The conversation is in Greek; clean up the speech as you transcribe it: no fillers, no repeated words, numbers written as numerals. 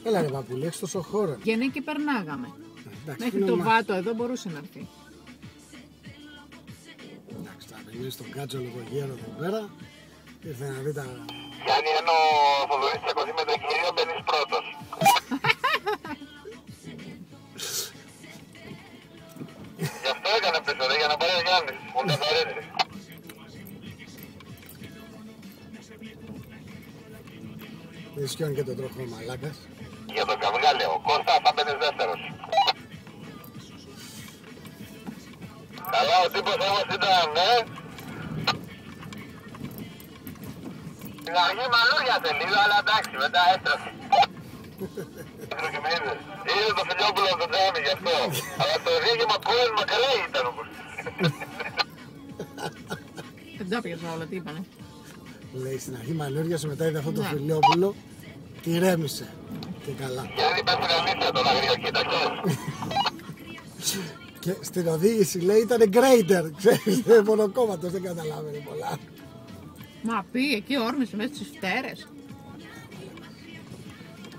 Έλα ρε παππούλη, έχεις τόσο χώρο. Βγαίνει και περνάγαμε. Εντάξει, Μέχρι το βάτο εδώ μπορούσε να έρθει. Εντάξει, θα μιλήσει στον κάτσο λίγο γέρο εδώ πέρα. Ήρθε να δει τα... Γιάννη, ενώ ο Θοδωρής 600 μέτρα κυρίω μπαίνεις πρώτος. Γι' αυτό έκανα πίσω, για να πάρει ο Γιάννης. Μου καθαρίζει. Ισχύον και τον τροχό μαλάκας. Για τον καυγά λέω. Κώστα, θα μπαίνεις δεύτερος. Καλά, ο τύπος όμως ήταν, Στην αρχή μαλούρια τελείω, αλλά εντάξει, μετά έστρεφε. Είδε το Φιλιόπουλο το τζάμι γι' αυτό. Αλλά το δίγημα κόλλον μακρύ ήταν όμως. Δεν τα πιάσα όλα, τι είπανε. Λέει στην αρχή μαλλιόριασε, μετά είδε αυτό το Φιλιόπουλο. Τη ρέμισε. Και καλά. Γιατί πας στην αλήθεια τον αγριοκοίταξες. Και στην οδήγηση λέει ήταν γκρέιντερ. Ξέρεις, μονοκόμματος, δεν καταλάβαινε πολλά. Μα πει εκεί όρμησε μέσα στις φτέρες.